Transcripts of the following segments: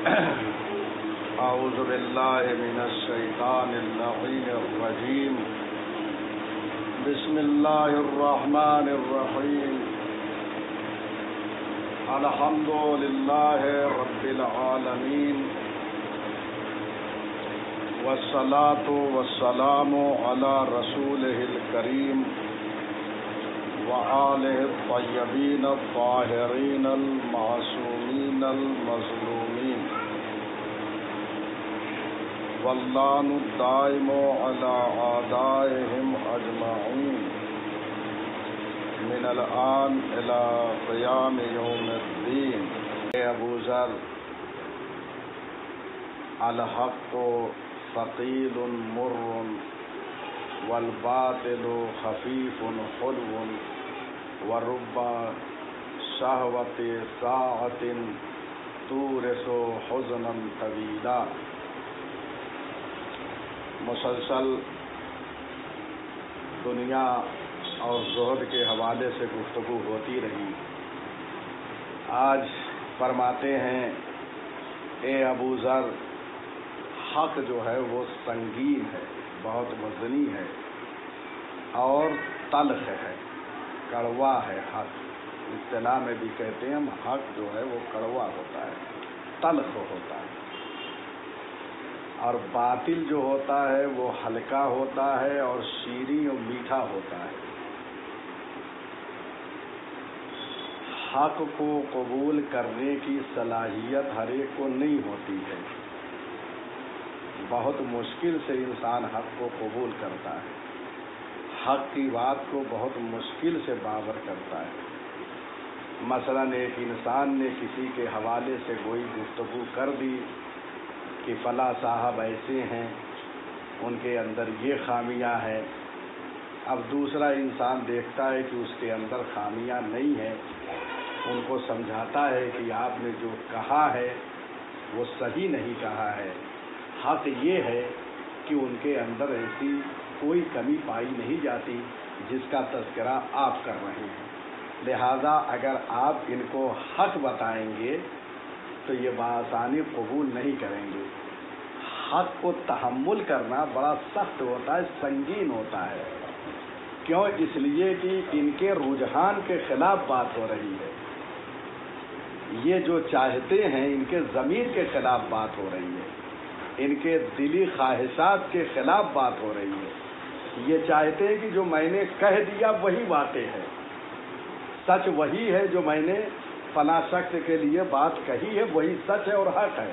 اعوذ باللہ من الشیطان اللعین الرجیم بسم اللہ الرحمن الرحیم الحمد للہ رب العالمین والصلاة والسلام علی رسولہ الکریم وآلہ الطیبین الطاہرین المعصومین المظلومین واللعن الدائم علی اعدائہم اجمعین من الآن الی قیام یوم الدین۔ اے ابو ذر، الحق ثقیل مر والباطل خفیف حلو ورب شہوت ساعت تورث حزنا طویلا۔ مسلسل دنیا اور زہد کے حوالے سے گفتگو ہوتی رہی۔ آج فرماتے ہیں اے ابو ذر، حق جو ہے وہ سنگین ہے، بہت وزنی ہے اور تلخ ہے، کڑوا ہے۔ حق اصطلاح میں بھی کہتے ہیں ہم، حق جو ہے وہ کڑوا ہوتا ہے، تلخ ہوتا ہے، اور باطل جو ہوتا ہے وہ ہلکا ہوتا ہے اور شیریں اور میٹھا ہوتا ہے۔ حق کو قبول کرنے کی صلاحیت ہر ایک کو نہیں ہوتی ہے، بہت مشکل سے انسان حق کو قبول کرتا ہے، حق کی بات کو بہت مشکل سے باور کرتا ہے۔ مثلا ایک انسان نے کسی کے حوالے سے کوئی گفتگو کر دی کہ فلاں صاحب ایسے ہیں، ان کے اندر یہ خامیاں ہیں۔ اب دوسرا انسان دیکھتا ہے کہ اس کے اندر خامیاں نہیں ہیں، ان کو سمجھاتا ہے کہ آپ نے جو کہا ہے وہ صحیح نہیں کہا ہے، حق یہ ہے کہ ان کے اندر ایسی کوئی کمی پائی نہیں جاتی جس کا تذکرہ آپ کر رہے ہیں، لہذا اگر آپ ان کو حق بتائیں گے تو یہ بآسانی قبول نہیں کریں گے۔ حق کو تحمل کرنا بڑا سخت ہوتا ہے، سنگین ہوتا ہے۔ کیوں؟ اس لیے کہ ان کے رجحان کے خلاف بات ہو رہی ہے، یہ جو چاہتے ہیں ان کے ضمیر کے خلاف بات ہو رہی ہے، ان کے دلی خواہشات کے خلاف بات ہو رہی ہے۔ یہ چاہتے ہیں کہ جو میں نے کہہ دیا وہی واقع ہے، سچ وہی ہے، جو میں نے فلاں شخص کے لیے بات کہی ہے وہی سچ ہے اور حق ہے۔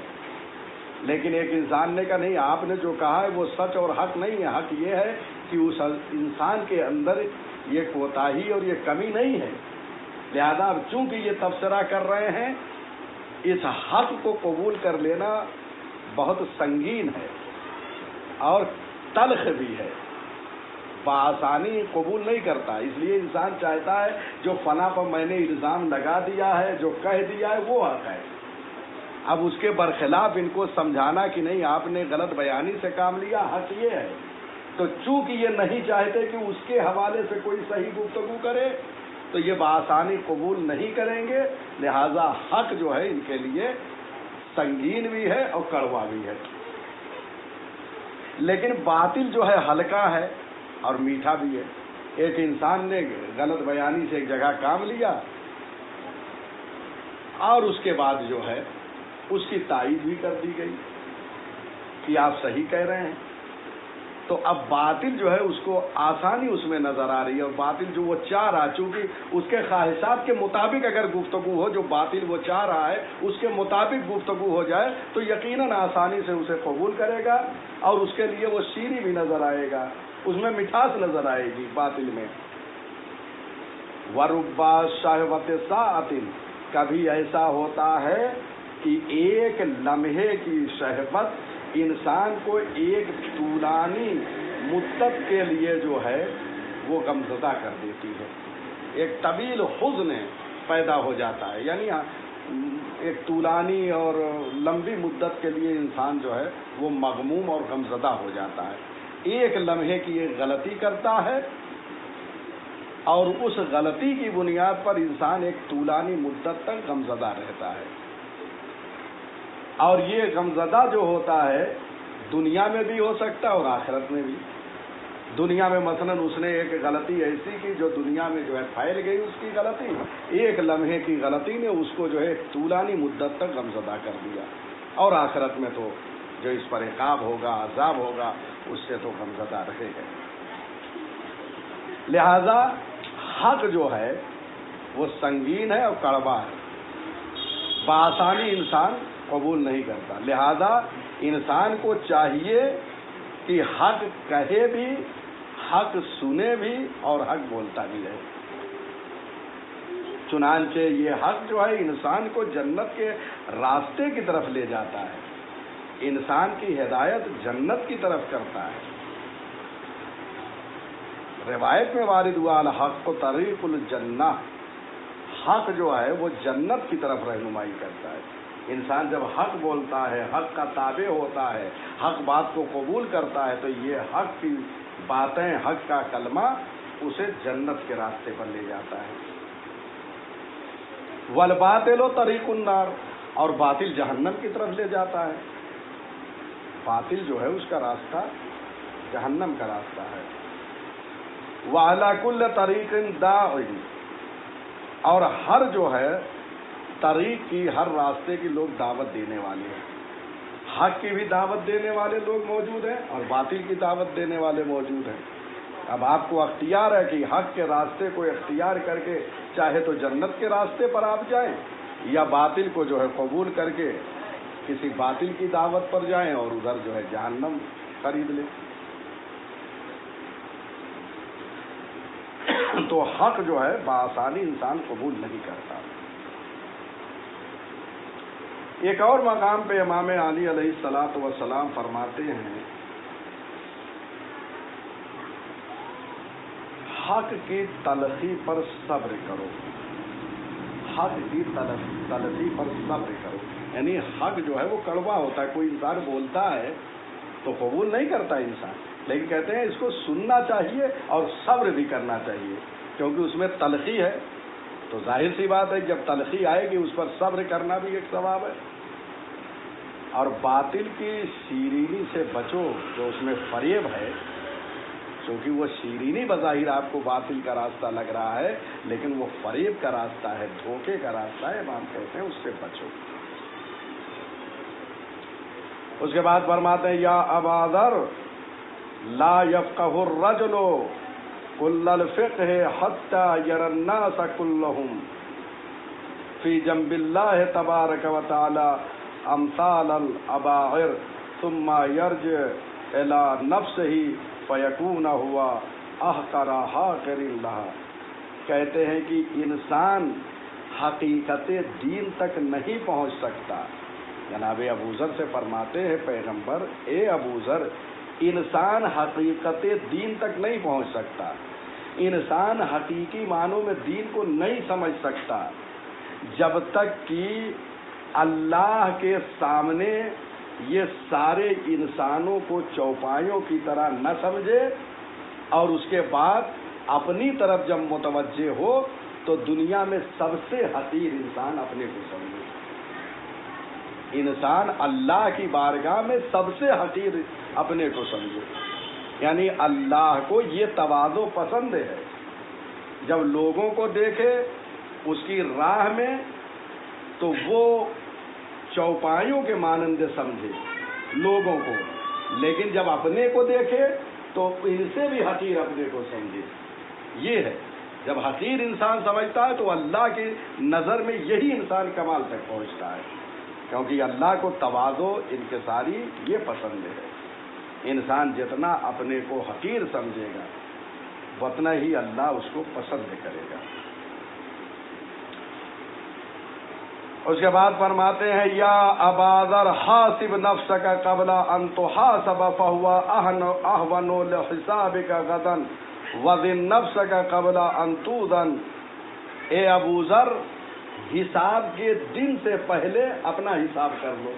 لیکن ایک انسان نے کہا نہیں، آپ نے جو کہا ہے وہ سچ اور حق نہیں ہے، حق یہ ہے کہ اس انسان کے اندر یہ کوتاہی اور یہ کمی نہیں ہے، لہذا اب چونکہ یہ تبصرہ کر رہے ہیں، اس حق کو قبول کر لینا بہت سنگین ہے اور تلخ بھی ہے، بآسانی قبول نہیں کرتا۔ اس لیے انسان چاہتا ہے جو فلاں پر میں نے الزام لگا دیا ہے، جو کہہ دیا ہے وہ حق ہے۔ اب اس کے برخلاف ان کو سمجھانا کہ نہیں، آپ نے غلط بیانی سے کام لیا، حق یہ ہے، تو چونکہ یہ نہیں چاہتے کہ اس کے حوالے سے کوئی صحیح گفتگو کرے تو یہ بآسانی قبول نہیں کریں گے، لہذا حق جو ہے ان کے لیے سنگین بھی ہے اور کڑوا بھی ہے۔ لیکن باطل جو ہے ہلکا ہے اور میٹھا بھی ہے۔ ایک انسان نے غلط بیانی سے ایک جگہ کام لیا اور اس کے بعد جو ہے اس کی تائید بھی کر دی گئی کہ آپ صحیح کہہ رہے ہیں، تو اب باطل جو ہے اس کو آسانی اس میں نظر آ رہی ہے، اور باطل جو وہ چاہ رہا، چونکہ اس کے خواہشات کے مطابق اگر گفتگو ہو، جو باطل وہ چاہ رہا ہے اس کے مطابق گفتگو ہو جائے تو یقیناً آسانی سے اسے قبول کرے گا اور اس کے لیے وہ شیریں بھی نظر آئے گا، اس میں مٹھاس نظر آئے گی باطل میں۔ وَرُبَّ شَهْوَةِ سَاعَةٍ، کبھی ایسا ہوتا ہے کہ ایک لمحے کی شہوت انسان کو ایک طولانی مدت کے لیے جو ہے وہ غمزدہ کر دیتی ہے، ایک طویل حزن پیدا ہو جاتا ہے، یعنی ایک طولانی اور لمبی مدت کے لیے انسان جو ہے وہ مغموم اور غمزدہ ہو جاتا ہے۔ ایک لمحے کی ایک غلطی کرتا ہے اور اس غلطی کی بنیاد پر انسان ایک طولانی مدت تک غمزدہ رہتا ہے۔ اور یہ غمزدہ جو ہوتا ہے دنیا میں بھی ہو سکتا ہے اور آخرت میں بھی. دنیا میں مثلا اس نے ایک غلطی ایسی کی جو دنیا میں جو ہے پھیل گئی اس کی غلطی، ایک لمحے کی غلطی نے اس کو جو ہے طولانی مدت تک غمزدہ کر دیا، اور آخرت میں تو جو اس پر عقاب ہوگا، عذاب ہوگا، اس سے تو غمزدہ رہے گا. لہذا حق جو ہے وہ سنگین ہے اور کڑوا ہے، بآسانی انسان قبول نہیں کرتا. لہذا انسان کو چاہیے کہ حق کہے بھی، حق سنے بھی اور حق بولتا بھی ہے. چنانچہ یہ حق جو ہے انسان کو جنت کے راستے کی طرف لے جاتا ہے، انسان کی ہدایت جنت کی طرف کرتا ہے. روایت میں وارد ہوا الحق و طریق الجنہ، حق جو ہے وہ جنت کی طرف رہنمائی کرتا ہے. انسان جب حق بولتا ہے، حق کا تابع ہوتا ہے، حق بات کو قبول کرتا ہے، تو یہ حق کی باتیں، حق کا کلمہ اسے جنت کے راستے پر لے جاتا ہے. والباطل طریق النار، اور باطل جہنم کی طرف لے جاتا ہے. باطل جو ہے اس کا راستہ جہنم کا راستہ ہے. وعلی کل طریق داع، اور ہر جو ہے طریق کی، ہر راستے کی لوگ دعوت دینے والے ہیں. حق کی بھی دعوت دینے والے لوگ موجود ہیں اور باطل کی دعوت دینے والے موجود ہیں. اب آپ کو اختیار ہے کہ حق کے راستے کو اختیار کر کے چاہے تو جنت کے راستے پر آپ جائیں، یا باطل کو جو ہے قبول کر کے کسی باطل کی دعوت پر جائیں اور ادھر جو ہے جہنم خرید لیں. تو حق جو ہے بآسانی انسان قبول نہیں کرتا. ایک اور مقام پہ امام علی علیہ الصلوۃ والسلام فرماتے ہیں حق کی تلخی پر صبر کرو، حق کی تلخی پر صبر کرو. یعنی حق جو ہے وہ کڑوا ہوتا ہے. کوئی انسان بولتا ہے تو قبول نہیں کرتا انسان، لیکن کہتے ہیں اس کو سننا چاہیے اور صبر بھی کرنا چاہیے، کیونکہ اس میں تلخی ہے. تو ظاہر سی بات ہے جب تلخی آئے گی اس پر صبر کرنا بھی ایک ثواب ہے. اور باطل کی شیرینی سے بچو، جو اس میں فریب ہے، کیونکہ وہ شیرینی بظاہر آپ کو باطل کا راستہ لگ رہا ہے، لیکن وہ فریب کا راستہ ہے، دھوکے کا راستہ ہے. امام کہتے ہیں اس سے بچو. اس کے بعد فرماتے ہیں یا ابا ذر لا يفقه الرجل كل الفقه حتى يرى الناس كلهم في جنب الله تبارك وتعالى امثال الاباعر ثم يرجع الى نفسه فيكون هو احقر حاقر لها. کہتے ہیں کہ انسان حقیقت دین تک نہیں پہنچ سکتا. جناب ابو ذر سے فرماتے ہیں پیغمبر، اے ابو ذر، انسان حقیقت دین تک نہیں پہنچ سکتا، انسان حقیقی معنوں میں دین کو نہیں سمجھ سکتا جب تک کہ اللہ کے سامنے یہ سارے انسانوں کو چوپایوں کی طرح نہ سمجھے، اور اس کے بعد اپنی طرف جب متوجہ ہو تو دنیا میں سب سے حقیر انسان اپنے کو سمجھے. انسان اللہ کی بارگاہ میں سب سے حقیر اپنے کو سمجھے. یعنی اللہ کو یہ تواضع پسند ہے، جب لوگوں کو دیکھے اس کی راہ میں تو وہ چوپایوں کے مانند سمجھے لوگوں کو، لیکن جب اپنے کو دیکھے تو ان سے بھی حقیر اپنے کو سمجھے. یہ ہے جب حقیر انسان سمجھتا ہے تو اللہ کی نظر میں یہی انسان کمال تک پہنچتا ہے، کیونکہ اللہ کو تواضع انکساری یہ پسند ہے. انسان جتنا اپنے کو حقیر سمجھے گا اتنا ہی اللہ اس کو پسند کرے گا. اس کے بعد فرماتے ہیں یا ابا ذر حاسب نفسک قبل ان تحاسب فهو اهون لحسابک غدا وزن نفسک قبل ان توزن. اے ابو ذر، حساب کے دن سے پہلے اپنا حساب کر لو.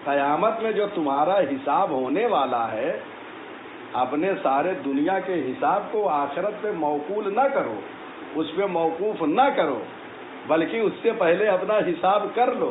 قیامت میں جو تمہارا حساب ہونے والا ہے، اپنے سارے دنیا کے حساب کو آخرت پہ موکول نہ کرو، اس پہ موقوف نہ کرو، بلکہ اس سے پہلے اپنا حساب کر لو.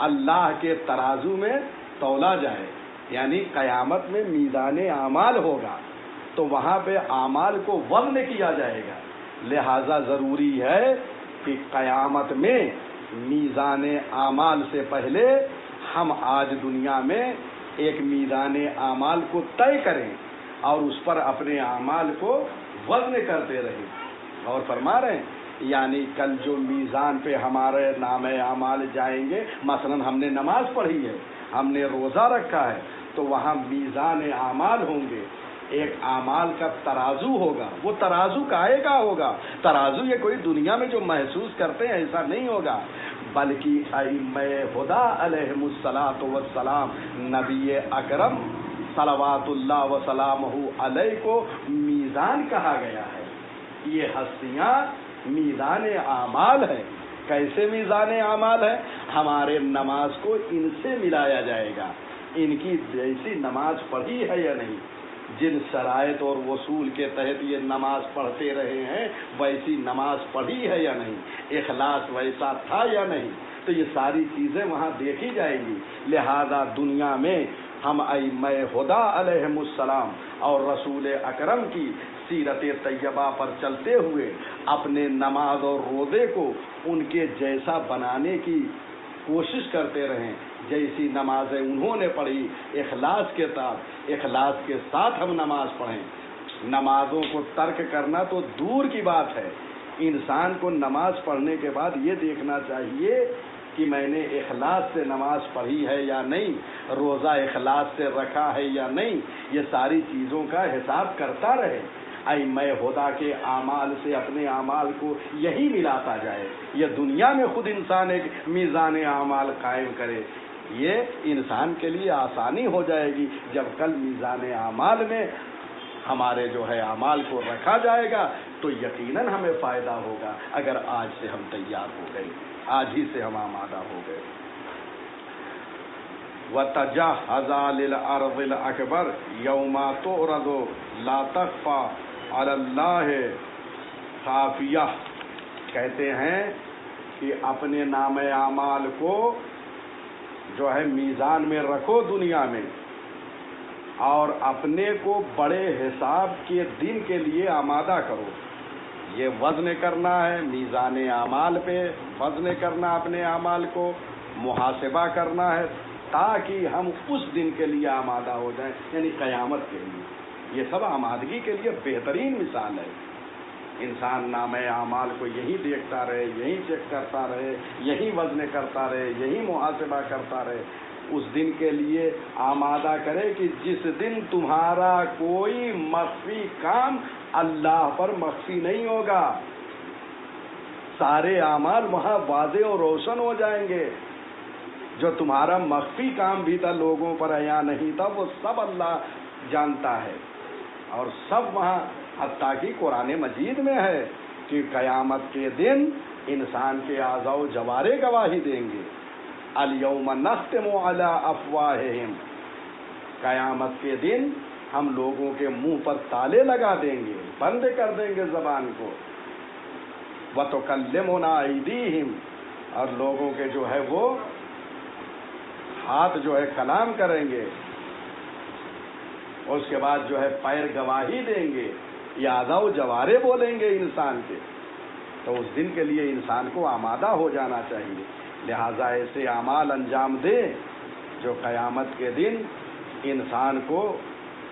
اللہ کے ترازو میں تولا جائے، یعنی قیامت میں میزان اعمال ہوگا تو وہاں پہ اعمال کو وزن کیا جائے گا۔ لہذا ضروری ہے کہ قیامت میں میزان اعمال سے پہلے ہم آج دنیا میں ایک میزان اعمال کو طے کریں اور اس پر اپنے اعمال کو وزن کرتے رہیں۔ اور فرما رہے ہیں یعنی کل جو میزان پہ ہمارے نام اعمال جائیں گے، مثلا ہم نے نماز پڑھی ہے، ہم نے روزہ رکھا ہے، تو وہاں میزان اعمال ہوں گے، ایک اعمال کا ترازو ہوگا۔ وہ ترازو کائے کا ہوگا؟ ترازو یہ کوئی دنیا میں جو محسوس کرتے ہیں ایسا نہیں ہوگا، بلکہ ائمہ خدا علیہم الصلاۃ والسلام، نبی اکرم صلوات اللہ وسلامہ علیہ کو میزان کہا گیا ہے۔ یہ ہستیاں میزان اعمال ہے۔ کیسے میزان اعمال ہے؟ ہمارے نماز کو ان سے ملایا جائے گا، ان کی جیسی نماز پڑھی ہے یا نہیں، جن شرائط اور اصول کے تحت یہ نماز پڑھتے رہے ہیں ویسی نماز پڑھی ہے یا نہیں، اخلاص ویسا تھا یا نہیں، تو یہ ساری چیزیں وہاں دیکھی جائیں گی۔ لہذا دنیا میں ہم ائمہ خدا علیہم السلام اور رسول اکرم کی سیرت طیبہ پر چلتے ہوئے اپنے نماز اور روزے کو ان کے جیسا بنانے کی کوشش کرتے رہیں، جیسی نمازیں انہوں نے پڑھی اخلاص کے ساتھ ہم نماز پڑھیں۔ نمازوں کو ترک کرنا تو دور کی بات ہے، انسان کو نماز پڑھنے کے بعد یہ دیکھنا چاہیے کہ میں نے اخلاص سے نماز پڑھی ہے یا نہیں، روزہ اخلاص سے رکھا ہے یا نہیں، یہ ساری چیزوں کا حساب کرتا رہے، ائمہ خدا کے اعمال سے اپنے اعمال کو یہی ملاتا جائے۔ یہ دنیا میں خود انسان ایک میزان اعمال قائم کرے، یہ انسان کے لیے آسانی ہو جائے گی۔ جب کل میزان اعمال میں ہمارے جو ہے اعمال کو رکھا جائے گا تو یقیناً ہمیں فائدہ ہوگا، اگر آج سے ہم تیار ہو گئے، آج ہی سے ہم آمادہ ہو گئے۔ وَتَجَهَّزَ لِلْأَرْضِ الْأَكْبَرِ يَوْمَ تُعْرَضُ لَا تَخْفَى عَلَى اللَّهِ خَافِيَةٌ، کہتے ہیں کہ اپنے نام اعمال کو جو ہے میزان میں رکھو دنیا میں، اور اپنے کو بڑے حساب کے دن کے لیے آمادہ کرو۔ یہ وزن کرنا ہے، میزان اعمال پہ وزن کرنا، اپنے اعمال کو محاسبہ کرنا ہے تاکہ ہم اس دن کے لیے آمادہ ہو جائیں، یعنی قیامت کے لیے۔ یہ سب آمادگی کے لیے بہترین مثال ہے۔ انسان نام اعمال کو یہی دیکھتا رہے، یہی چیک کرتا رہے، یہی وزن کرتا رہے، یہی محاسبہ کرتا رہے، اس دن کے لیے آمادہ کرے کہ جس دن تمہارا کوئی مخفی کام اللہ پر مخفی نہیں ہوگا، سارے اعمال وہاں واضح اور روشن ہو جائیں گے۔ جو تمہارا مخفی کام بھی تھا، لوگوں پر عیاں نہیں تھا، وہ سب اللہ جانتا ہے، اور سب وہاں، حتیٰ کہ قرآن مجید میں ہے کہ قیامت کے دن انسان کے اعضاء و جوارح گواہی دیں گے۔ الیوم نختم علی افواہہم، قیامت کے دن ہم لوگوں کے منہ پر تالے لگا دیں گے، بند کر دیں گے زبان کو۔ وتکلمنا ایدیہم، اور لوگوں کے جو ہے وہ ہاتھ جو ہے کلام کریں گے، اور اس کے بعد جو ہے پیر گواہی دیں گے، یہ اعضاء و جوارح بولیں گے انسان کے۔ تو اس دن کے لیے انسان کو آمادہ ہو جانا چاہیے۔ لہذا ایسے اعمال انجام دے جو قیامت کے دن انسان کو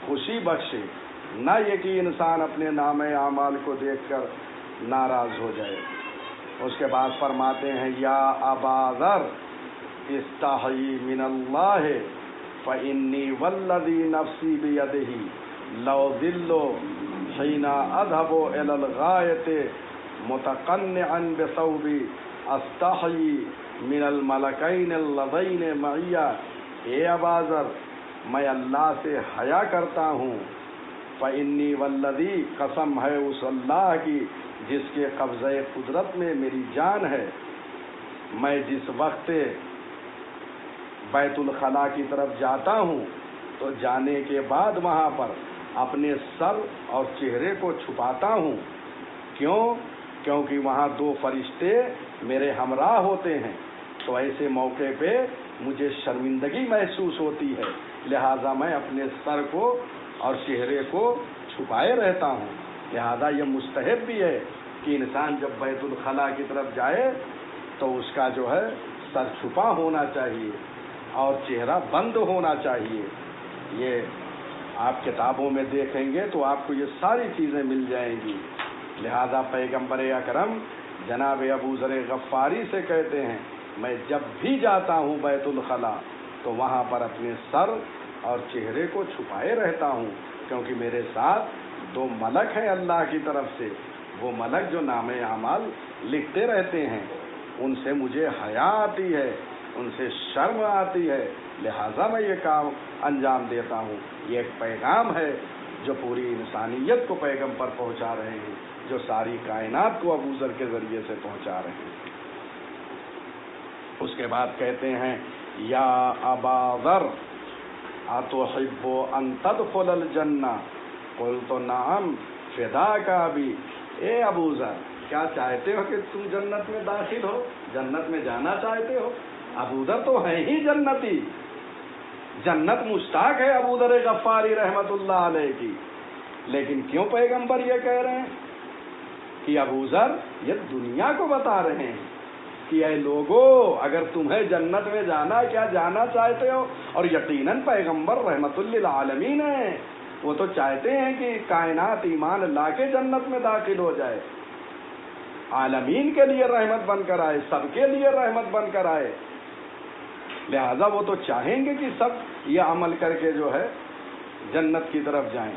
خوشی بخشے، نہ یہ کہ انسان اپنے نام اعمال کو دیکھ کر ناراض ہو جائے۔ اس کے بعد فرماتے ہیں یا ابا ذر استحی من اللہ فانی والذی نفسی بیدہ لو ذل حین اذهب الی الغایۃ متقنعا بثوبی استحی من الملکین اللذین معی، اے ابا ذر میں اللہ سے حیا کرتا ہوں، فانی والذی، قسم ہے اس اللہ کی جس کے قبضہ قدرت میں میری جان ہے، میں جس وقت بیت الخلاء کی طرف جاتا ہوں تو جانے کے بعد وہاں پر اپنے سر اور چہرے کو چھپاتا ہوں۔ کیوں؟ کیونکہ وہاں دو فرشتے میرے ہمراہ ہوتے ہیں، تو ایسے موقع پہ مجھے شرمندگی محسوس ہوتی ہے، لہذا میں اپنے سر کو اور چہرے کو چھپائے رہتا ہوں۔ لہذا یہ مستحب بھی ہے کہ انسان جب بیت الخلاء کی طرف جائے تو اس کا جو ہے سر چھپا ہونا چاہیے اور چہرہ بند ہونا چاہیے۔ یہ آپ کتابوں میں دیکھیں گے تو آپ کو یہ ساری چیزیں مل جائیں گی۔ لہذا پیغمبر اکرم جناب ابو ذر غفاری سے کہتے ہیں، میں جب بھی جاتا ہوں بیت الخلاء تو وہاں پر اپنے سر اور چہرے کو چھپائے رہتا ہوں، کیونکہ میرے ساتھ 2 ملک ہیں اللہ کی طرف سے، وہ ملک جو نام اعمال لکھتے رہتے ہیں، ان سے مجھے حیا آتی ہے، ان سے شرم آتی ہے، لہذا میں یہ کام انجام دیتا ہوں۔ یہ ایک پیغام ہے جو پوری انسانیت کو پیغمبر پہنچا رہے ہیں، جو ساری کائنات کو ابو ذر کے ذریعے سے پہنچا رہے ہیں۔ اس کے بعد کہتے ہیں، یا ابا ذر اتحب ان تدخل الجنہ قلت نعم فداک ابی۔ اے ابو ذر، کیا چاہتے ہو کہ تم جنت میں داخل ہو، جنت میں جانا چاہتے ہو؟ ابو ذر تو ہے ہی جنتی، جنت مشتاق ہے ابو ذر غفاری رحمت اللہ علیہ کی، لیکن کیوں پیغمبر یہ کہہ رہے ہیں کہ ابو ذر یہ دنیا کو بتا رہے ہیں کہ اے لوگو، اگر تمہیں جنت میں جانا، کیا جانا چاہتے ہو؟ اور یقیناً پیغمبر رحمت للعالمین ہیں، وہ تو چاہتے ہیں کہ کائنات ایمان لا کے جنت میں داخل ہو جائے، عالمین کے لیے رحمت بن کر آئے، سب کے لیے رحمت بن کر آئے۔ لہذا وہ تو چاہیں گے کہ سب یہ عمل کر کے جو ہے جنت کی طرف جائیں۔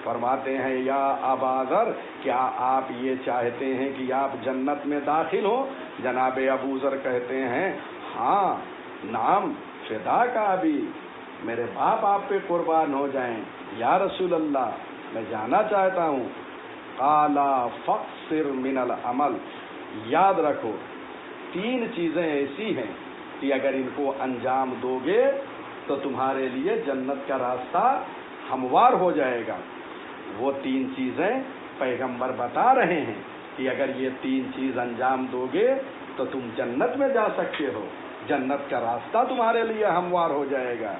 فرماتے ہیں، یا ابا ذر، کیا آپ یہ چاہتے ہیں کہ آپ جنت میں داخل ہو؟ جناب ابو ذر کہتے ہیں، ہاں، نعم فداک ابی، میرے باپ آپ پہ قربان ہو جائیں یا رسول اللہ، میں جانا چاہتا ہوں۔ قال فاقصر من العمل، یاد رکھو 3 چیزیں ایسی ہیں کہ اگر ان کو انجام دو گے تو تمہارے لیے جنت کا راستہ ہموار ہو جائے گا۔ وہ 3 چیزیں پیغمبر بتا رہے ہیں کہ اگر یہ 3 چیز انجام دو گے تو تم جنت میں جا سکتے ہو، جنت کا راستہ تمہارے لیے ہموار ہو جائے گا۔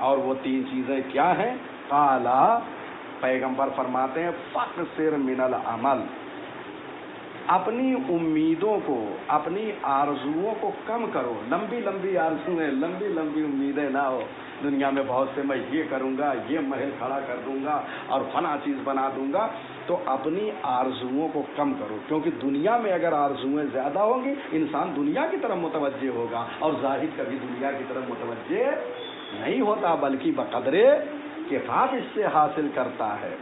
اور وہ 3 چیزیں کیا ہیں؟ قال، پیغمبر فرماتے ہیں، فاقصر من العمل، اپنی امیدوں کو، اپنی آرزوؤں کو کم کرو۔ لمبی لمبی آرزویں، لمبی لمبی امیدیں نہ ہو۔ دنیا میں بہت سے میں یہ کروں گا، یہ محل کھڑا کر دوں گا اور فلاں چیز بنا دوں گا، تو اپنی آرزوؤں کو کم کرو، کیونکہ دنیا میں اگر آرزویں زیادہ ہوں گی انسان دنیا کی طرف متوجہ ہوگا، اور زاہد کبھی دنیا کی طرف متوجہ نہیں ہوتا، بلکہ بقدرے کفایت اس سے حاصل کرتا ہے۔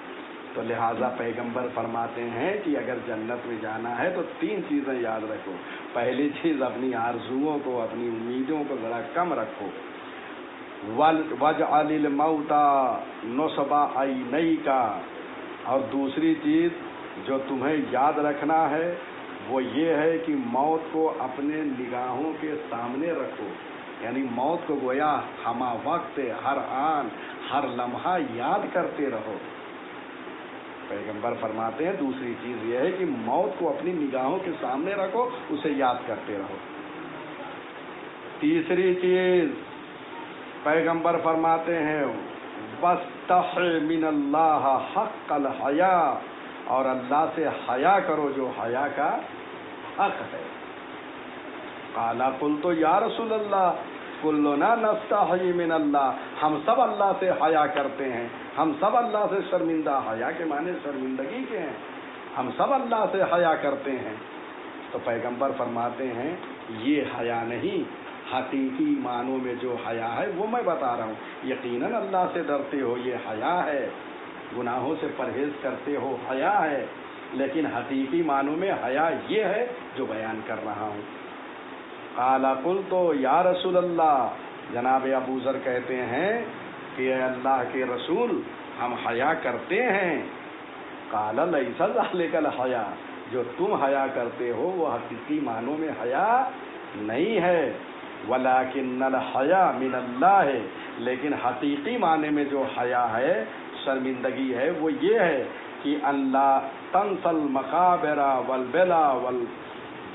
تو لہٰذا پیغمبر فرماتے ہیں کہ اگر جنت میں جانا ہے تو 3 چیزیں یاد رکھو۔ پہلی چیز، اپنی آرزوؤں کو، اپنی امیدوں کو ذرا کم رکھو۔ وَاجْعَلِ الْمَوْتَ نُصْبَ عَيْنَيْكَ، اور دوسری چیز جو تمہیں یاد رکھنا ہے وہ یہ ہے کہ موت کو اپنے نگاہوں کے سامنے رکھو، یعنی موت کو گویا ہمہ وقت، ہر آن، ہر لمحہ یاد کرتے رہو۔ پیغمبر فرماتے ہیں دوسری چیز یہ ہے کہ موت کو اپنی نگاہوں کے سامنے رکھو، اسے یاد کرتے رہو۔ تیسری چیز پیغمبر فرماتے ہیں، وَاسْتَحْیِ مِنَ اللَّهِ حَقَّ الْحَیَاءِ، اور اللہ سے حیا کرو جو حیا کا حق ہے۔ قال قلت یا رسول اللہ کلنا نستحی من اللہ، ہم سب اللہ سے حیا کرتے ہیں، ہم سب اللہ سے شرمندہ، حیا کے معنی شرمندگی کے ہیں، ہم سب اللہ سے حیا کرتے ہیں۔ تو پیغمبر فرماتے ہیں یہ حیا نہیں، حقیقی معنوں میں جو حیا ہے وہ میں بتا رہا ہوں۔ یقیناً اللہ سے ڈرتے ہو، یہ حیا ہے، گناہوں سے پرہیز کرتے ہو، حیا ہے، لیکن حقیقی معنوں میں حیا یہ ہے جو بیان کر رہا ہوں۔ قال قلت یا رسول اللہ، جناب ابو ذر کہتے ہیں کہ اے اللہ کے رسول، ہم حیا کرتے ہیں۔ قال لیس ذلک الحیا، جو تم حیا کرتے ہو وہ حقیقی معنوں میں حیا نہیں ہے، ولکن الحیا من اللہ، لیکن حقیقی معنی میں جو حیا ہے، شرمندگی ہے، وہ یہ ہے کہ اللہ تنس المقابر والبلا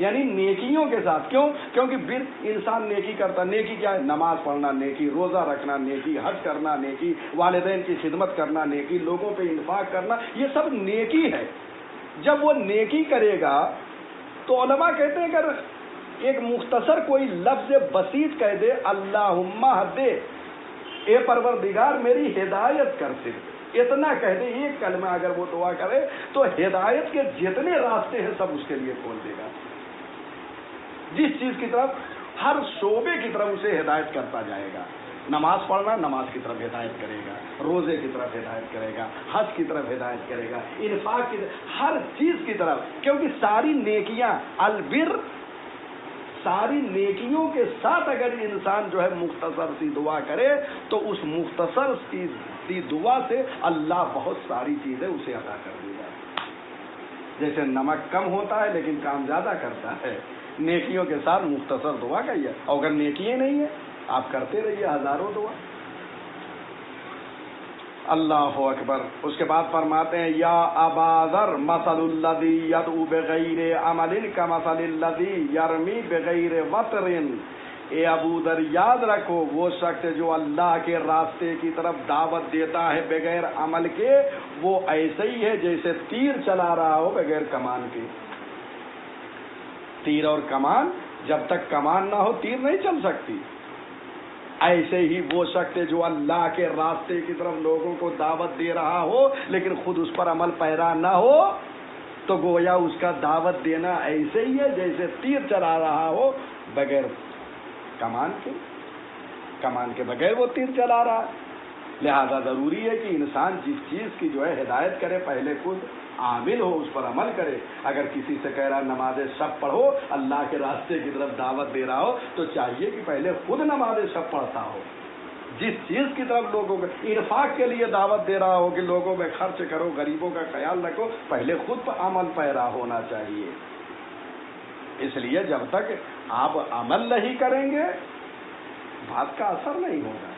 یعنی نیکیوں کے ساتھ. کیوں؟ کیونکہ بر انسان نیکی کرتا. نیکی کیا ہے؟ نماز پڑھنا نیکی، روزہ رکھنا نیکی، حج کرنا نیکی، والدین کی خدمت کرنا نیکی، لوگوں پہ انفاق کرنا، یہ سب نیکی ہے. جب وہ نیکی کرے گا تو علماء کہتے ہیں اگر ایک مختصر کوئی لفظ بسیط کہہ دے، اللہم اہدے، اے پروردگار میری ہدایت کر، صرف اتنا کہہ دے، ایک کلمہ اگر وہ دعا کرے تو ہدایت کے جتنے راستے ہیں سب اس کے لیے کھول دے گا. جس چیز کی طرف، ہر شعبے کی طرف اسے ہدایت کرتا جائے گا. نماز پڑھنا، نماز کی طرف ہدایت کرے گا، روزے کی طرف ہدایت کرے گا، حج کی طرف ہدایت کرے گا، انفاق کی طرف، ہر چیز کی طرف. کیونکہ ساری نیکیاں، البر، ساری نیکیوں کے ساتھ اگر انسان جو ہے مختصر سی دعا کرے تو اس مختصر سی دعا سے اللہ بہت ساری چیزیں اسے عطا کر دے گا. جیسے نمک کم ہوتا ہے لیکن کام زیادہ کرتا ہے، نیکیوں کے ساتھ مختصر دعا کہیے. اور اگر نیکیاں نہیں ہیں آپ کرتے رہیے ہزاروں دعا. اللہ اکبر. اس کے بعد فرماتے ہیں یا ابا ذر مثل الذی یدعو بغیر عمل کمثل الذی یرمی بغیر وطر. اے ابو ذر یاد رکھو وہ شخص جو اللہ کے راستے کی طرف دعوت دیتا ہے بغیر عمل کے، وہ ایسے ہی ہے جیسے تیر چلا رہا ہو بغیر کمان کے. تیر اور کمان، جب تک کمان نہ ہو تیر نہیں چل سکتی. ایسے ہی وہ شخص جو اللہ کے راستے کی طرف لوگوں کو دعوت دے رہا ہو لیکن خود اس پر عمل پیرا نہ ہو، تو گویا اس کا دعوت دینا ایسے ہی ہے جیسے تیر چلا رہا ہو بغیر کمان کے. کمان کے بغیر وہ تیر چلا رہا. لہذا ضروری ہے کہ انسان جس چیز کی جو ہے ہدایت کرے پہلے خود عامل ہو، اس پر عمل کرے. اگر کسی سے کہہ رہا نماز شب پڑھو، اللہ کے راستے کی طرف دعوت دے رہا ہو، تو چاہیے کہ پہلے خود نماز شب پڑھتا ہو. جس چیز کی طرف لوگوں کو انفاق کے لیے دعوت دے رہا ہو کہ لوگوں میں خرچ کرو، غریبوں کا خیال رکھو، پہلے خود پر عمل پیرا ہونا چاہیے. اس لیے جب تک آپ عمل نہیں کریں گے بات کا اثر نہیں ہوگا.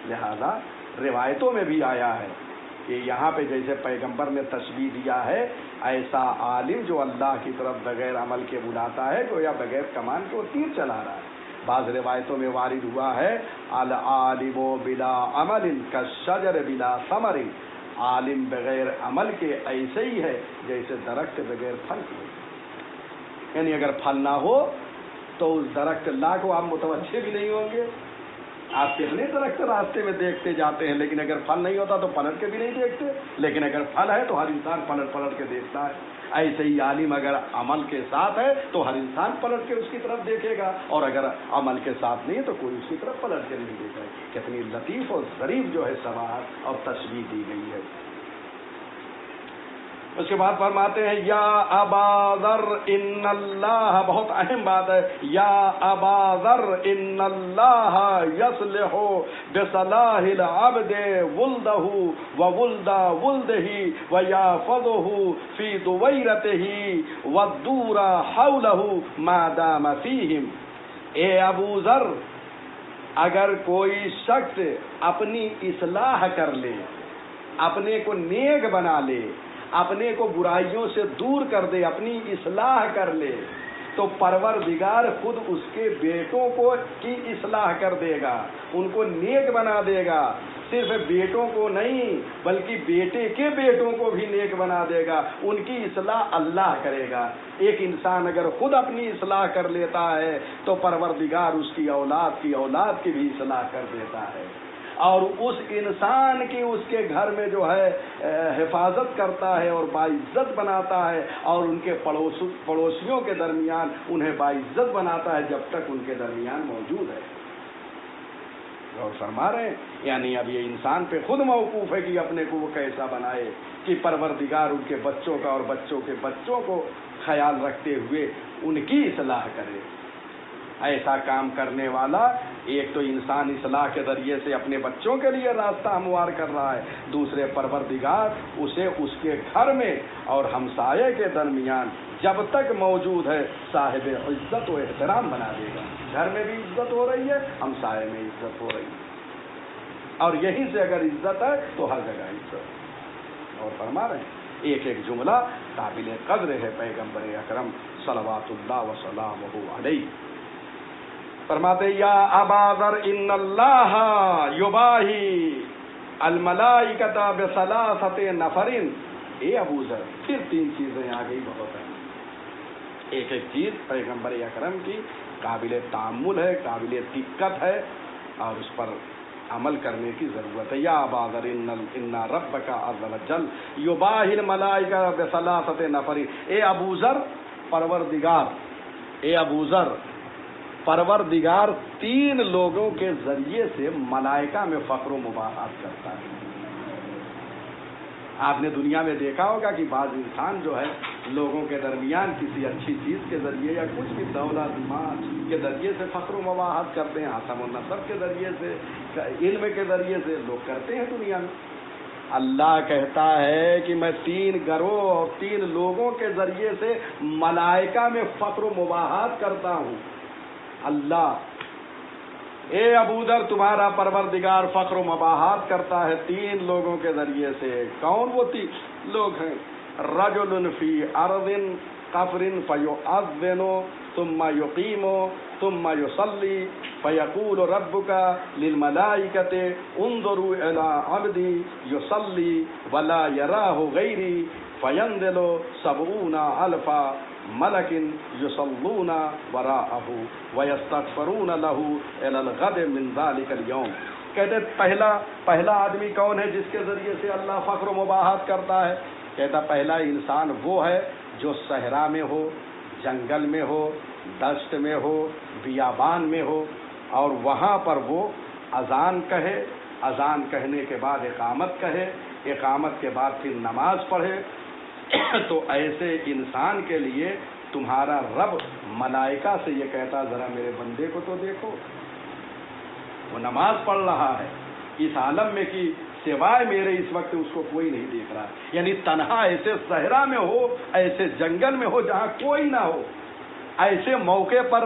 لہذا روایتوں میں بھی آیا ہے کہ یہاں پہ جیسے پیغمبر نے تشبیہ دیا ہے، ایسا عالم جو اللہ کی طرف بغیر عمل کے بلاتا ہے گویا بغیر کمان کے وہ تیر چلا رہا ہے. بعض روایتوں میں وارد ہوا ہے العالم بلا عمل کالشجر بلا ثمر. عالم بغیر عمل کے ایسے ہی ہے جیسے درخت بغیر پھل کے. یعنی اگر پھل نہ ہو تو اس درخت اللہ کو آپ متوجہ بھی نہیں ہوں گے. آپ کتنے درخت راستے میں دیکھتے جاتے ہیں لیکن اگر پھل نہیں ہوتا تو پلٹ کے بھی نہیں دیکھتے، لیکن اگر پھل ہے تو ہر انسان پلٹ کے دیکھتا ہے. ایسے ہی عالم اگر عمل کے ساتھ ہے تو ہر انسان پلٹ کے اس کی طرف دیکھے گا، اور اگر عمل کے ساتھ نہیں ہے تو کوئی اس کی طرف پلٹ کے نہیں دیکھے. کتنی لطیف اور ظریف جو ہے سماعت اور تشبیہ دی گئی ہے. اس کے بعد فرماتے ہیں یا ابا ذر ان اللہ، بہت اہم بات ہے، یا ابا ذر ان اللہ یصلح بصلاح العبد ولدہ وولد ولدہ ویحفظہ فی دویرتہ والدور حولہ ما دام فیہم. اے ابو ذر، اگر کوئی شخص اپنی اصلاح کر لے، اپنے کو نیک بنا لے، اپنے کو برائیوں سے دور کر دے، اپنی اصلاح کر لے، تو پروردگار خود اس کے بیٹوں کو کی اصلاح کر دے گا، ان کو نیک بنا دے گا. صرف بیٹوں کو نہیں بلکہ بیٹے کے بیٹوں کو بھی نیک بنا دے گا. ان کی اصلاح اللہ کرے گا. ایک انسان اگر خود اپنی اصلاح کر لیتا ہے تو پروردگار اس کی اولاد کی بھی اصلاح کر دیتا ہے، اور اس انسان کی اس کے گھر میں جو ہے حفاظت کرتا ہے اور باعزت بناتا ہے، اور ان کے پڑوسیوں کے درمیان انہیں باعزت بناتا ہے جب تک ان کے درمیان موجود ہے. اور فرما رہے ہیں یعنی اب یہ انسان پہ خود موقوف ہے کہ اپنے کو وہ کیسا بنائے کہ پروردگار ان کے بچوں کا اور بچوں کے بچوں کو خیال رکھتے ہوئے ان کی اصلاح کرے. ایسا کام کرنے والا ایک تو انسان اصلاح کے ذریعے سے اپنے بچوں کے لیے راستہ ہموار کر رہا ہے، دوسرے پروردگار اسے اس کے گھر میں اور ہمسائے کے درمیان جب تک موجود ہے صاحب عزت و احترام بنا دے گا. گھر میں بھی عزت ہو رہی ہے، ہمسائے میں عزت ہو رہی ہے، اور یہیں سے اگر عزت ہے تو ہر جگہ عزت. اور فرما رہے ہیں ایک ایک جملہ قابل قدر ہے پیغمبر اکرم صلوات اللہ وسلامہ علیہ. فرماتے یا ابا ذر ان اللہ یباہی الملائکۃ بثلاثۃ نفر. اے ابو ذر، پھر 3 چیزیں آ گئی، بہت ہیں. ایک ایک چیز پیغمبر اکرم کی قابل تأمل ہے، قابل دقت ہے، اور اس پر عمل کرنے کی ضرورت ہے. یا ابا ذر ان ربک عز وجل یباہی الملائکۃ بثلاثۃ نفر. اے ابو ذر، پروردگار 3 لوگوں کے ذریعے سے ملائکہ میں فخر و مباحثت کرتا ہے. آپ نے دنیا میں دیکھا ہوگا کہ بعض انسان جو ہے لوگوں کے درمیان کسی اچھی چیز کے ذریعے یا کچھ بھی دولت مال کے ذریعے سے فخر و مباحثت کرتے ہیں، حسب و نسب کے ذریعے سے، علم کے ذریعے سے لوگ کرتے ہیں دنیا میں. اللہ کہتا ہے کہ میں 3 گروہ اور 3 لوگوں کے ذریعے سے ملائکہ میں فخر و مباحثت کرتا ہوں. اللہ، اے ابو ذر، تمہارا پروردگار فخر و مباحثت کرتا ہے 3 لوگوں کے ذریعے سے. کون وہ 3 لوگ ہیں؟ رجل فی ارض قفر فیؤذن ثم یقیم ثم یصلی فیقول ربک للملائکۃ انظروا الی عبدی یصلی ولا یراہ غیری فینزل 70,000 ملک یصلون وراءہ ویستغفرون لہ الی الغد من ذلک اليوم. کہتے پہلا آدمی کون ہے جس کے ذریعے سے اللہ فخر و مباحثت کرتا ہے؟ کہتا پہلا انسان وہ ہے جو صحرا میں ہو، جنگل میں ہو، دشت میں ہو، بیابان میں ہو، اور وہاں پر وہ اذان کہے، اذان کہنے کے بعد اقامت کہے، اقامت کے بعد پھر نماز پڑھے. تو ایسے انسان کے لیے تمہارا رب ملائکہ سے یہ کہتا ذرا میرے بندے کو تو دیکھو، وہ نماز پڑھ رہا ہے اس عالم میں کہ سوائے میرے اس وقت اس کو کوئی نہیں دیکھ رہا. یعنی تنہا ایسے صحرا میں ہو، ایسے جنگل میں ہو جہاں کوئی نہ ہو، ایسے موقع پر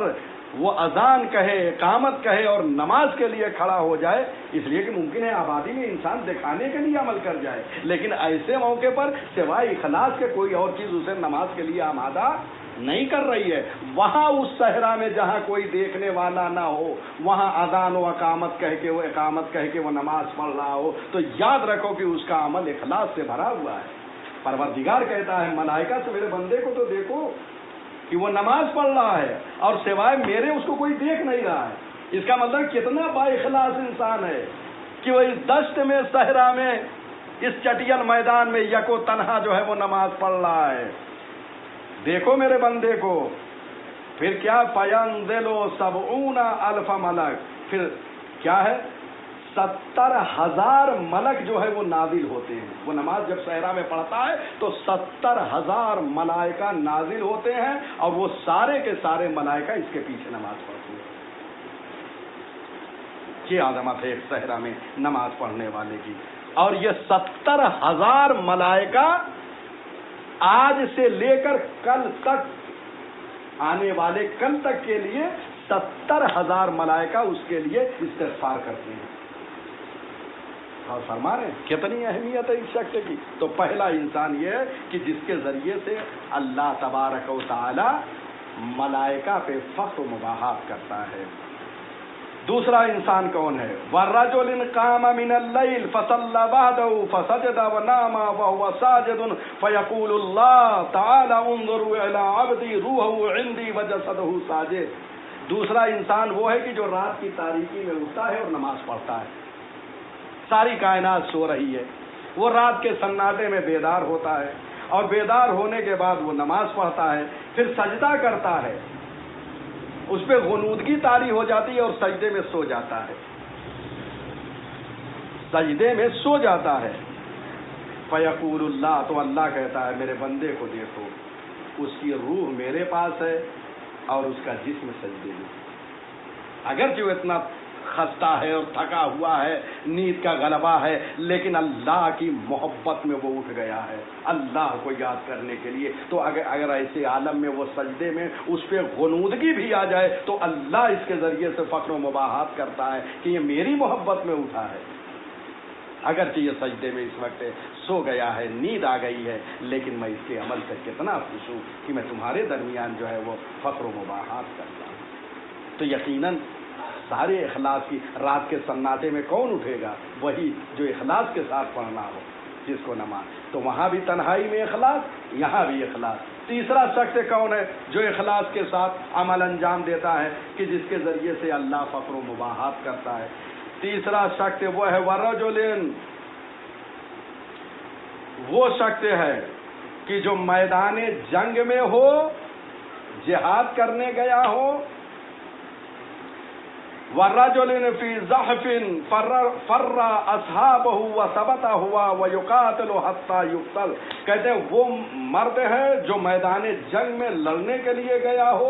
وہ اذان کہے، اقامت کہے اور نماز کے لیے کھڑا ہو جائے. اس لیے کہ ممکن ہے آبادی میں انسان دکھانے کے لیے عمل کر جائے، لیکن ایسے موقع پر سوائے اخلاص کے کوئی اور چیز اسے نماز کے لیے آمادہ نہیں کر رہی ہے. وہاں اس صحرا میں جہاں کوئی دیکھنے والا نہ ہو، وہاں اذان و اقامت کہہ کے وہ نماز پڑھ رہا ہو، تو یاد رکھو کہ اس کا عمل اخلاص سے بھرا ہوا ہے. پروردگار کہتا ہے ملائکہ سے میرے بندے کو تو دیکھو کہ وہ نماز پڑھ رہا ہے اور سوائے میرے اس کو کوئی دیکھ نہیں رہا ہے. اس کا مطلب کتنا با اخلاص انسان ہے کہ وہ اس دشت میں، صحرا میں، اس چٹیل میدان میں یکو تنہا جو ہے وہ نماز پڑھ رہا ہے. دیکھو میرے بندے کو. پھر کیا؟ فینزل 70,000 ملک. پھر کیا ہے؟ 70,000 ملک جو ہے وہ نازل ہوتے ہیں. وہ نماز جب صحرا میں پڑھتا ہے تو 70,000 ملائکہ نازل ہوتے ہیں اور وہ سارے کے سارے ملائکہ اس کے پیچھے نماز پڑھتے ہیں. یہ عظمت ہے ایک صحرا میں نماز پڑھنے والے کی. اور یہ 70,000 ملائکہ آج سے لے کر کل تک، آنے والے کل تک کے لیے 70,000 ملائکہ اس کے لیے استغفار کرتے ہیں. اور فرما رہے ہیں کتنی اہمیت ہے اس شخص کی. تو پہلا انسان یہ ہے کہ جس کے ذریعے سے اللہ تبارک و تعالی ملائکہ پہ فخر و مباحثت کرتا ہے. دوسرا انسان کون ہے؟ وَالرَّجُلٍ قَامَ مِنَ اللَّيْلِ فَصَلَّى بَعْدَهُ فَسَجَدَ وَنَامَ وَهُوَ سَاجِدٌ فَيَقُولُ اللَّهُ تَعَالَى انظُرُوا إِلَىٰ عَبْدِي رُوحُهُ عِندِي وَجَسَدُهُ سَاجِدٌ. دوسرا انسان وہ ہے کہ جو رات کی تاریکی میں اٹھتا ہے اور نماز پڑھتا ہے. ساری کائنات سو رہی ہے، وہ رات کے سناٹے میں بیدار ہوتا ہے اور بیدار ہونے کے بعد وہ نماز پڑھتا ہے، پھر سجدہ کرتا ہے، اس پہ غنودگی طاری ہو جاتی ہے اور سجدے میں سو جاتا ہے. سجدے میں سو جاتا ہے. فیقول اللہ، تو اللہ کہتا ہے میرے بندے کو دیکھو، اس کی روح میرے پاس ہے اور اس کا جسم سجدے میں. اگرچہ وہ اتنا خستہ ہے اور تھکا ہوا ہے، نیند کا غلبہ ہے، لیکن اللہ کی محبت میں وہ اٹھ گیا ہے اللہ کو یاد کرنے کے لیے. تو اگر ایسے عالم میں وہ سجدے میں اس پہ غنودگی بھی آ جائے تو اللہ اس کے ذریعے سے فخر و مباحثت کرتا ہے کہ یہ میری محبت میں اٹھا ہے. اگرچہ یہ سجدے میں اس وقت سو گیا ہے، نیند آ گئی ہے، لیکن میں اس کے عمل سے کتنا خوش ہوں کہ میں تمہارے درمیان جو ہے وہ فخر و مباحات کرتا ہوں۔ تو یقیناً سارے اخلاص کی رات کے سناٹے میں کون اٹھے گا؟ وہی جو اخلاص کے ساتھ پڑھنا ہو جس کو نماز، تو وہاں بھی تنہائی میں اخلاص، یہاں بھی اخلاص۔ تیسرا شخص کون ہے جو اخلاص کے ساتھ عمل انجام دیتا ہے کہ جس کے ذریعے سے اللہ فخر و مباحات کرتا ہے؟ تیسرا شخص وہ ہے ورجلن، وہ شخص ہے کہ جو میدان جنگ میں ہو، جہاد کرنے گیا ہو، وَالرَّجُلٍ فِي ضَعْفٍ فَرَّ أَصْحَابَهُ وَثَبَتَ هُوَ وَيُقَاتِلُ حَتَّى يُقْتَلَ، کہتے ہیں وہ مرد ہے جو میدان جنگ میں لڑنے کے لیے گیا ہو،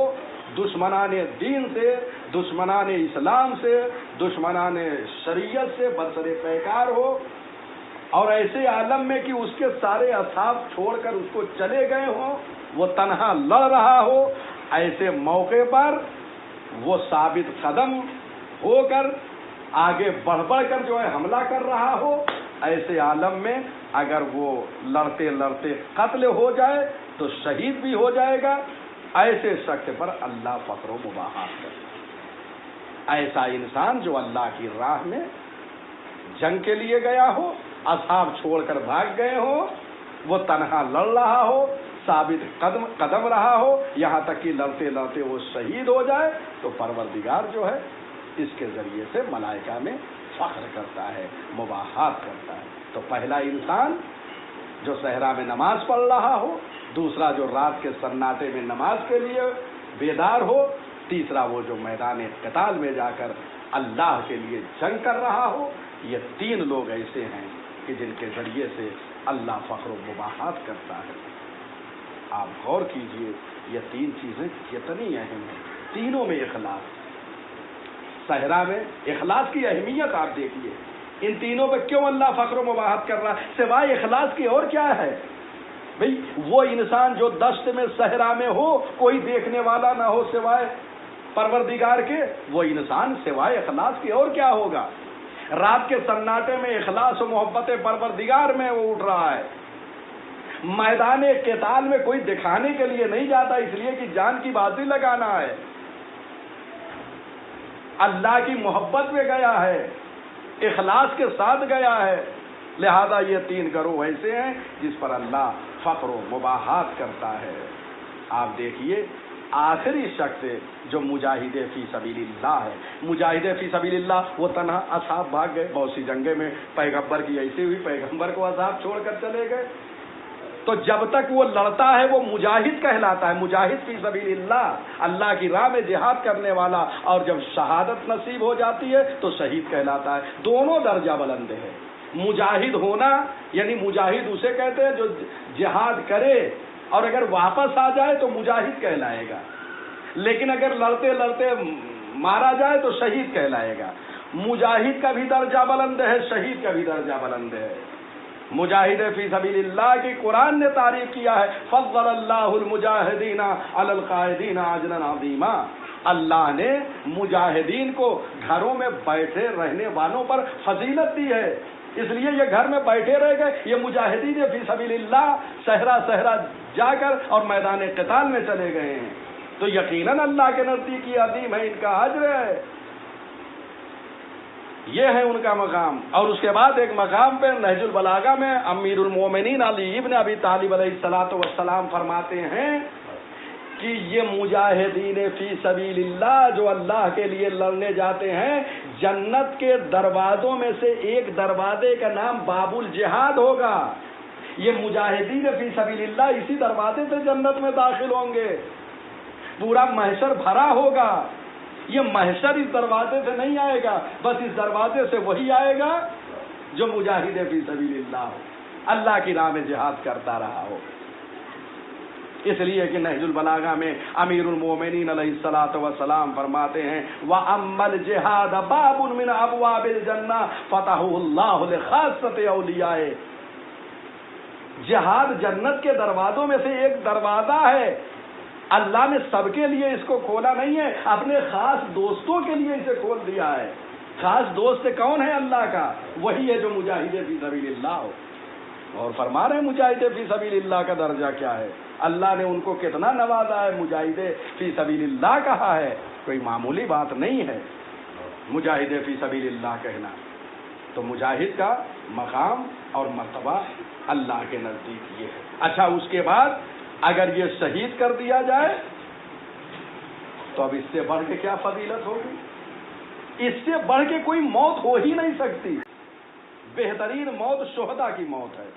دشمنان دین سے، دشمنان اسلام سے، دشمنان شریعت سے برسر پیکار ہو، اور ایسے عالم میں کہ اس کے سارے اصحاب چھوڑ کر اس کو چلے گئے ہوں، وہ تنہا لڑ رہا ہو، ایسے موقع پر وہ ثابت قدم ہو کر آگے بڑھ بڑھ کر جو ہے حملہ کر رہا ہو، ایسے عالم میں اگر وہ لڑتے لڑتے قتل ہو جائے تو شہید بھی ہو جائے گا۔ ایسے شخص پر اللہ فخر و مباحات کرتا ہے۔ ایسا انسان جو اللہ کی راہ میں جنگ کے لیے گیا ہو، اصحاب چھوڑ کر بھاگ گئے ہو، وہ تنہا لڑ رہا ہو، ثابت قدم رہا ہو، یہاں تک کہ لڑتے لڑتے وہ شہید ہو جائے، تو پروردگار جو ہے اس کے ذریعے سے ملائکہ میں فخر کرتا ہے، مباحات کرتا ہے۔ تو پہلا انسان جو صحرا میں نماز پڑھ رہا ہو، دوسرا جو رات کے سناٹے میں نماز کے لیے بیدار ہو، تیسرا وہ جو میدان قتال میں جا کر اللہ کے لیے جنگ کر رہا ہو۔ یہ تین لوگ ایسے ہیں کہ جن کے ذریعے سے اللہ فخر و مباحات کرتا ہے۔ آپ غور کیجئے یہ تین چیزیں کتنی اہم ہیں، تینوں میں اخلاص۔ صحرا میں اخلاص کی اہمیت آپ دیکھیے، ان تینوں پہ کیوں اللہ فخر و مباحات کر رہا ہے؟ سوائے اخلاص کی اور کیا ہے؟ بھئی وہ انسان جو دشت میں صحرا میں ہو، کوئی دیکھنے والا نہ ہو سوائے پروردگار کے، وہ انسان سوائے اخلاص کی اور کیا ہوگا؟ رات کے سناٹے میں اخلاص و محبت پروردگار میں وہ اٹھ رہا ہے۔ میدان قتال میں کوئی دکھانے کے لیے نہیں جاتا، اس لیے کہ جان کی بازی لگانا ہے، اللہ کی محبت میں گیا ہے، اخلاص کے ساتھ گیا ہے۔ لہذا یہ تین گروہ ایسے ہیں جس پر اللہ فخر و مباحات کرتا ہے۔ آپ دیکھیے آخری شخص جو مجاہد فی سبیل اللہ ہے، مجاہد فی سبیل اللہ، وہ تنہا، اصحاب بھاگ گئے، بہت سی جنگیں میں پیغمبر کی ایسی ہوئی، پیغمبر کو اصحاب چھوڑ کر چلے گئے، تو جب تک وہ لڑتا ہے وہ مجاہد کہلاتا ہے، مجاہد فی سبیل اللہ، اللہ کی راہ میں جہاد کرنے والا، اور جب شہادت نصیب ہو جاتی ہے تو شہید کہلاتا ہے۔ دونوں درجہ بلند ہے۔ مجاہد ہونا یعنی مجاہد اسے کہتے ہیں جو جہاد کرے اور اگر واپس آ جائے تو مجاہد کہلائے گا، لیکن اگر لڑتے لڑتے مارا جائے تو شہید کہلائے گا۔ مجاہد کا بھی درجہ بلند ہے، شہید کا بھی درجہ بلند ہے۔ مجاہد فی سبیل اللہ کی قرآن نے تعریف کیا ہے، فضل اللہ المجاہدین علی القاعدین اجرا عظیما، اللہ نے مجاہدین کو گھروں میں بیٹھے رہنے والوں پر فضیلت دی ہے، اس لیے یہ گھر میں بیٹھے رہ گئے۔ یہ مجاہدین فی سبیل اللہ صحرا صحرا جا کر اور میدان قتال میں چلے گئے ہیں، تو یقیناً اللہ کے نزدیک یہ عظیم ہے، ان کا اجر ہے، یہ ہے ان کا مقام۔ اور اس کے بعد ایک مقام پہ نہج البلاغہ میں امیر المومنین علی ابن ابی طالب علیہ الصلوۃ والسلام فرماتے ہیں کہ یہ مجاہدین فی سبیل اللہ جو اللہ کے لیے لڑنے جاتے ہیں، جنت کے دروازوں میں سے ایک دروازے کا نام باب الجہاد ہوگا۔ یہ مجاہدین فی سبیل اللہ اسی دروازے سے جنت میں داخل ہوں گے، پورا محشر بھرا ہوگا۔ یہ محشر اس دروازے سے نہیں آئے گا، بس اس دروازے سے وہی آئے گا جو مجاہد فی سبیل اللہ ہو، اللہ کی راہ میں جہاد کرتا رہا ہو۔ اس لیے کہ نہج البلاغہ میں امیر المومنین علیہ الصلوۃ والسلام فرماتے ہیں وَأَمَّا الْجِهَادَ بَابٌ مِّنْ أَبْوَابِ الْجَنَّةِ فَتَحَهُ اللَّهُ لِخَاصَّةِ أَوْلِيَائِهِ، جہاد جنت کے دروازوں میں سے ایک دروازہ ہے، اللہ نے سب کے لیے اس کو کھولا نہیں ہے، اپنے خاص دوستوں کے لیے اسے کھول دیا ہے۔ خاص دوست کون ہے اللہ کا؟ وہی ہے جو مجاہد فی سبیل اللہ ہو. اور فرما رہے ہیں مجاہد فی سبیل اللہ کا درجہ کیا ہے. اللہ نے ان کو کتنا نوازا ہے، مجاہد فی سبیل اللہ کہا ہے. کوئی معمولی بات نہیں ہے مجاہد فی سبیل اللہ کہنا. تو مجاہد کا مقام اور مرتبہ اللہ کے نزدیک یہ ہے. اچھا، اس کے بعد اگر یہ شہید کر دیا جائے تو اب اس سے بڑھ کے کیا فضیلت ہوگی؟ اس سے بڑھ کے کوئی موت ہو ہی نہیں سکتی. بہترین موت شہداء کی موت ہے.